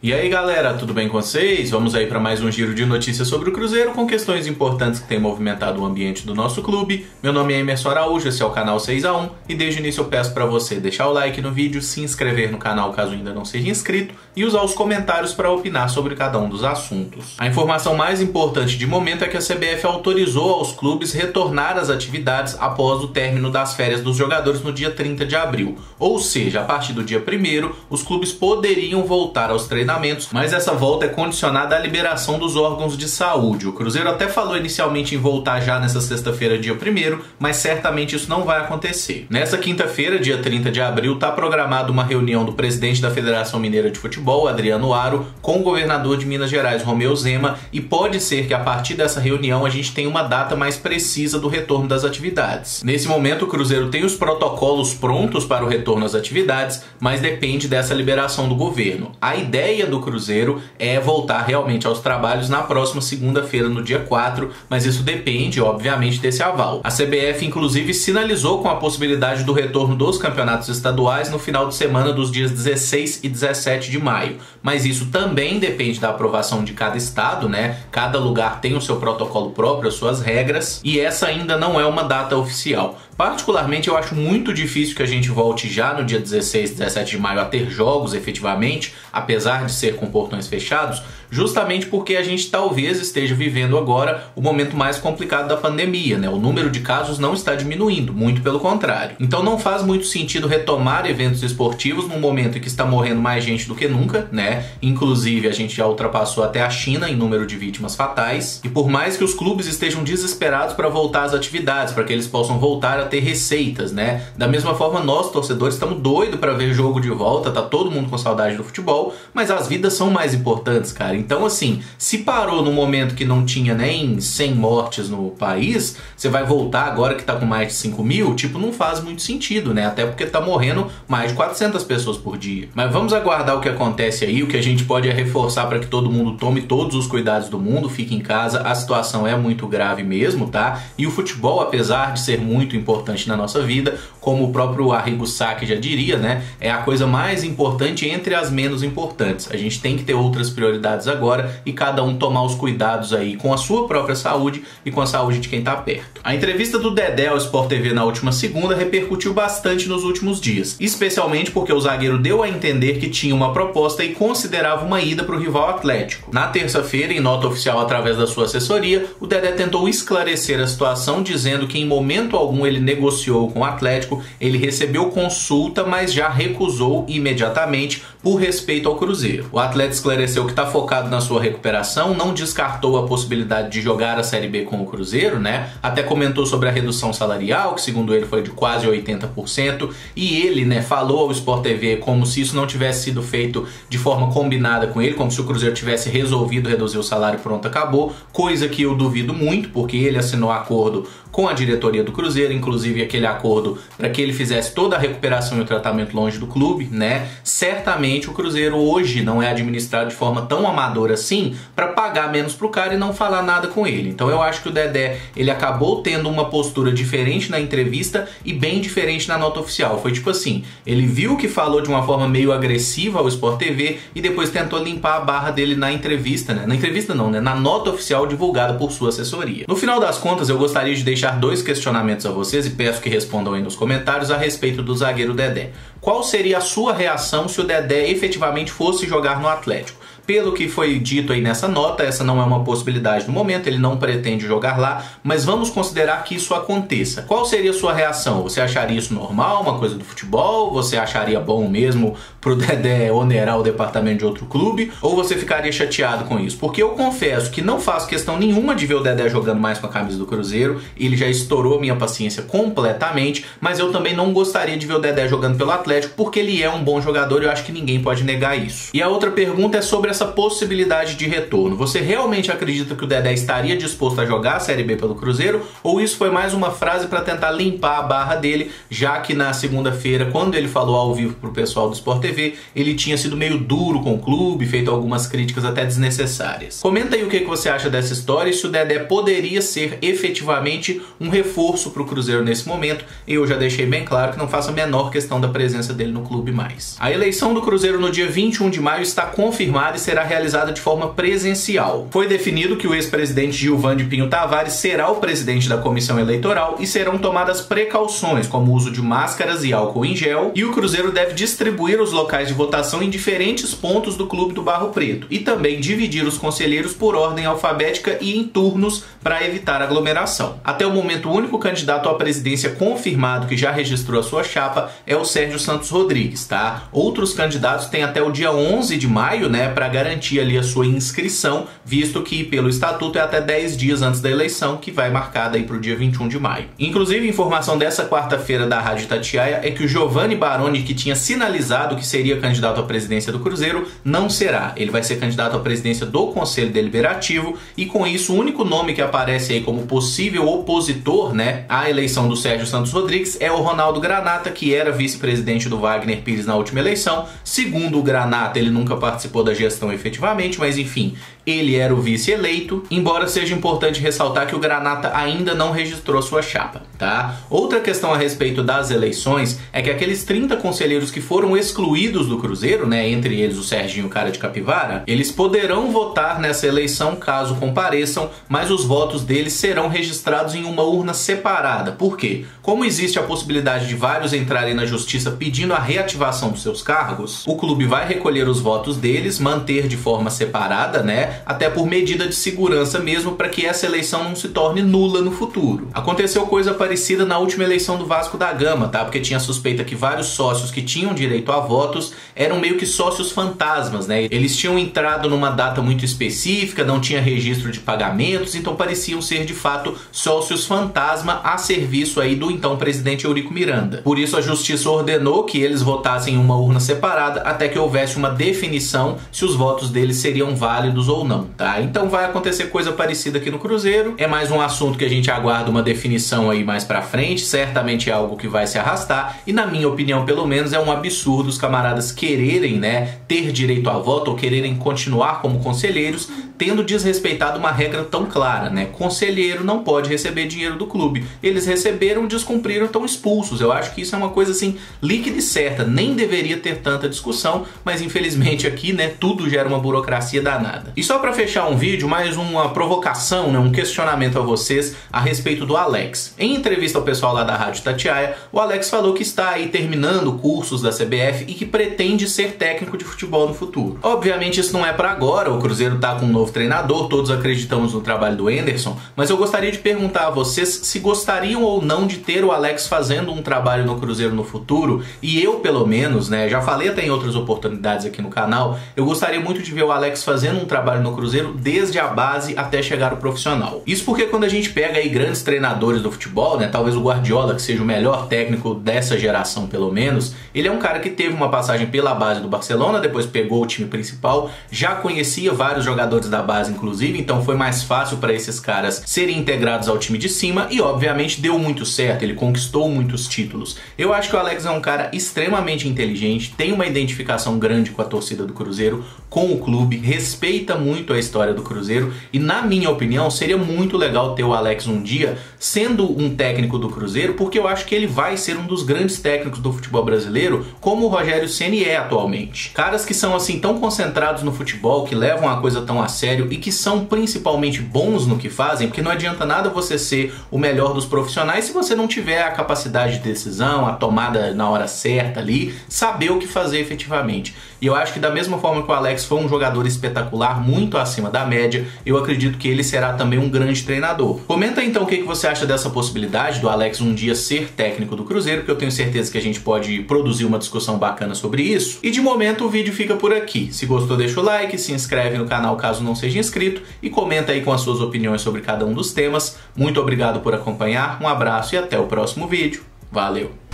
E aí galera, tudo bem com vocês? Vamos aí para mais um giro de notícias sobre o Cruzeiro com questões importantes que têm movimentado o ambiente do nosso clube. Meu nome é Emerson Araújo, esse é o canal 6x1 e desde o início eu peço para você deixar o like no vídeo, se inscrever no canal caso ainda não seja inscrito e usar os comentários para opinar sobre cada um dos assuntos. A informação mais importante de momento é que a CBF autorizou aos clubes retornar às atividades após o término das férias dos jogadores no dia 30 de abril. Ou seja, a partir do dia 1º, os clubes poderiam voltar aos treinamentos, mas essa volta é condicionada à liberação dos órgãos de saúde. O Cruzeiro até falou inicialmente em voltar já nessa sexta-feira, dia 1º, mas certamente isso não vai acontecer. Nessa quinta-feira, dia 30 de abril, está programada uma reunião do presidente da Federação Mineira de Futebol, Adriano Aro, com o governador de Minas Gerais, Romeu Zema, e pode ser que a partir dessa reunião a gente tenha uma data mais precisa do retorno das atividades. Nesse momento, o Cruzeiro tem os protocolos prontos para o retorno às atividades, mas depende dessa liberação do governo. A ideia do Cruzeiro é voltar realmente aos trabalhos na próxima segunda-feira, no dia 4, mas isso depende, obviamente, desse aval. A CBF, inclusive, sinalizou com a possibilidade do retorno dos campeonatos estaduais no final de semana dos dias 16 e 17 de maio, mas isso também depende da aprovação de cada estado, né? Cada lugar tem o seu protocolo próprio, as suas regras, e essa ainda não é uma data oficial. Particularmente, eu acho muito difícil que a gente volte já no dia 16 e 17 de maio a ter jogos efetivamente, apesar de ser com portões fechados, justamente porque a gente talvez esteja vivendo agora o momento mais complicado da pandemia, né? O número de casos não está diminuindo, muito pelo contrário. Então não faz muito sentido retomar eventos esportivos num momento em que está morrendo mais gente do que nunca, né? Inclusive a gente já ultrapassou até a China em número de vítimas fatais. E por mais que os clubes estejam desesperados para voltar às atividades, para que eles possam voltar a ter receitas, né? Da mesma forma, nós torcedores estamos doidos para ver jogo de volta, tá todo mundo com saudade do futebol, mas as vidas são mais importantes, cara. Então, assim, se parou no momento que não tinha nem 100 mortes no país, você vai voltar agora que tá com mais de 5 mil? Tipo, não faz muito sentido, né? Até porque tá morrendo mais de 400 pessoas por dia. Mas vamos aguardar o que acontece aí. O que a gente pode é reforçar para que todo mundo tome todos os cuidados do mundo, fique em casa. A situação é muito grave mesmo, tá? E o futebol, apesar de ser muito importante na nossa vida, como o próprio Arrigo Sacchi já diria, né? É a coisa mais importante entre as menos importantes. A gente tem que ter outras prioridades agora e cada um tomar os cuidados aí com a sua própria saúde e com a saúde de quem tá perto. A entrevista do Dedé ao Sport TV na última segunda repercutiu bastante nos últimos dias, especialmente porque o zagueiro deu a entender que tinha uma proposta e considerava uma ida para o rival Atlético. Na terça-feira, em nota oficial através da sua assessoria, o Dedé tentou esclarecer a situação, dizendo que em momento algum ele negociou com o Atlético, ele recebeu consulta, mas já recusou imediatamente por respeito ao Cruzeiro. O atleta esclareceu que está focado na sua recuperação, não descartou a possibilidade de jogar a Série B com o Cruzeiro, né? Até comentou sobre a redução salarial, que segundo ele foi de quase 80%, e ele, né, falou ao Sport TV como se isso não tivesse sido feito de forma combinada com ele, como se o Cruzeiro tivesse resolvido reduzir o salário e pronto, acabou, coisa que eu duvido muito, porque ele assinou acordo com a diretoria do Cruzeiro, inclusive aquele acordo para que ele fizesse toda a recuperação e o tratamento longe do clube, né? Certamente o Cruzeiro hoje não é administrado de forma tão amadora assim para pagar menos pro cara e não falar nada com ele. Então eu acho que o Dedé, ele acabou tendo uma postura diferente na entrevista e bem diferente na nota oficial. Foi tipo assim, ele viu que falou de uma forma meio agressiva ao Sport TV e depois tentou limpar a barra dele na entrevista, né? Na entrevista não, né? Na nota oficial divulgada por sua assessoria. No final das contas, eu gostaria de deixar dois questionamentos a vocês e peço que respondam aí nos comentários a respeito do zagueiro Dedé. Qual seria a sua reação se o Dedé efetivamente fosse jogar no Atlético? Pelo que foi dito aí nessa nota, essa não é uma possibilidade no momento, ele não pretende jogar lá, mas vamos considerar que isso aconteça. Qual seria a sua reação? Você acharia isso normal, uma coisa do futebol? Você acharia bom mesmo pro Dedé onerar o departamento de outro clube? Ou você ficaria chateado com isso? Porque eu confesso que não faço questão nenhuma de ver o Dedé jogando mais com a camisa do Cruzeiro, ele já estourou minha paciência completamente, mas eu também não gostaria de ver o Dedé jogando pelo Atlético, porque ele é um bom jogador e eu acho que ninguém pode negar isso. E a outra pergunta é sobre a essa possibilidade de retorno. Você realmente acredita que o Dedé estaria disposto a jogar a Série B pelo Cruzeiro? Ou isso foi mais uma frase para tentar limpar a barra dele, já que na segunda-feira, quando ele falou ao vivo pro pessoal do Sport TV, ele tinha sido meio duro com o clube, feito algumas críticas até desnecessárias. Comenta aí o que você acha dessa história e se o Dedé poderia ser efetivamente um reforço pro Cruzeiro nesse momento. E eu já deixei bem claro que não faço a menor questão da presença dele no clube mais. A eleição do Cruzeiro no dia 21 de maio está confirmada e será realizada de forma presencial. Foi definido que o ex-presidente Gilvan de Pinho Tavares será o presidente da comissão eleitoral e serão tomadas precauções, como o uso de máscaras e álcool em gel, e o Cruzeiro deve distribuir os locais de votação em diferentes pontos do Clube do Barro Preto e também dividir os conselheiros por ordem alfabética e em turnos para evitar aglomeração. Até o momento, o único candidato à presidência confirmado que já registrou a sua chapa é o Sérgio Santos Rodrigues, tá? Outros candidatos têm até o dia 11 de maio, né, para garantir ali a sua inscrição, visto que pelo estatuto é até 10 dias antes da eleição, que vai marcada aí para o dia 21 de maio. Inclusive, informação dessa quarta-feira da Rádio Itatiaia é que o Giovanni Baroni, que tinha sinalizado que seria candidato à presidência do Cruzeiro, não será. Ele vai ser candidato à presidência do Conselho Deliberativo e com isso o único nome que aparece aí como possível opositor, né, à eleição do Sérgio Santos Rodrigues é o Ronaldo Granata, que era vice-presidente do Wagner Pires na última eleição. Segundo o Granata, ele nunca participou da gestão efetivamente, mas enfim, ele era o vice-eleito, embora seja importante ressaltar que o Granata ainda não registrou sua chapa, tá? Outra questão a respeito das eleições é que aqueles 30 conselheiros que foram excluídos do Cruzeiro, né, entre eles o Serginho Cara de Capivara, eles poderão votar nessa eleição caso compareçam, mas os votos deles serão registrados em uma urna separada. Por quê? Como existe a possibilidade de vários entrarem na justiça pedindo a reativação dos seus cargos, o clube vai recolher os votos deles, manter de forma separada, né, até por medida de segurança mesmo, para que essa eleição não se torne nula no futuro. Aconteceu coisa parecida na última eleição do Vasco da Gama, tá? Porque tinha suspeita que vários sócios que tinham direito a votos eram meio que sócios fantasmas, né? Eles tinham entrado numa data muito específica, não tinha registro de pagamentos, então pareciam ser de fato sócios fantasma a serviço aí do então presidente Eurico Miranda. Por isso a justiça ordenou que eles votassem em uma urna separada até que houvesse uma definição se os votos deles seriam válidos ou não, tá? Então vai acontecer coisa parecida aqui no Cruzeiro. É mais um assunto que a gente aguarda uma definição aí mais pra frente. Certamente é algo que vai se arrastar e, na minha opinião, pelo menos, é um absurdo os camaradas quererem, né, ter direito a voto ou quererem continuar como conselheiros, tendo desrespeitado uma regra tão clara, né? Conselheiro não pode receber dinheiro do clube. Eles receberam, descumpriram, estão expulsos. Eu acho que isso é uma coisa assim líquida e certa. Nem deveria ter tanta discussão, mas infelizmente aqui, né, tudo gera uma burocracia danada. E só para fechar um vídeo, mais uma provocação, né, um questionamento a vocês a respeito do Alex. Em entrevista ao pessoal lá da Rádio Itatiaia, o Alex falou que está aí terminando cursos da CBF e que pretende ser técnico de futebol no futuro. Obviamente isso não é para agora, o Cruzeiro tá com um novo treinador, todos acreditamos no trabalho do Anderson, mas eu gostaria de perguntar a vocês se gostariam ou não de ter o Alex fazendo um trabalho no Cruzeiro no futuro. E eu, pelo menos, né, já falei até em outras oportunidades aqui no canal, eu gostaria muito de ver o Alex fazendo um trabalho no Cruzeiro desde a base até chegar ao profissional. Isso porque quando a gente pega aí grandes treinadores do futebol, né, talvez o Guardiola, que seja o melhor técnico dessa geração pelo menos, ele é um cara que teve uma passagem pela base do Barcelona, depois pegou o time principal, já conhecia vários jogadores da base inclusive, então foi mais fácil para esses caras serem integrados ao time de cima e obviamente deu muito certo, ele conquistou muitos títulos. Eu acho que o Alex é um cara extremamente inteligente, tem uma identificação grande com a torcida do Cruzeiro, com o clube, respeita muito a história do Cruzeiro e, na minha opinião, seria muito legal ter o Alex um dia sendo um técnico do Cruzeiro, porque eu acho que ele vai ser um dos grandes técnicos do futebol brasileiro, como o Rogério Ceni é atualmente. Caras que são assim tão concentrados no futebol, que levam a coisa tão a sério e que são principalmente bons no que fazem, porque não adianta nada você ser o melhor dos profissionais se você não tiver a capacidade de decisão, a tomada na hora certa ali, saber o que fazer efetivamente. E eu acho que da mesma forma que o Alex foi um jogador espetacular, muito acima da média, eu acredito que ele será também um grande treinador. Comenta então o que você acha dessa possibilidade do Alex um dia ser técnico do Cruzeiro, porque eu tenho certeza que a gente pode produzir uma discussão bacana sobre isso. E de momento o vídeo fica por aqui. Se gostou, deixa o like, se inscreve no canal caso não seja inscrito e comenta aí com as suas opiniões sobre cada um dos temas. Muito obrigado por acompanhar, um abraço e até o próximo vídeo. Valeu!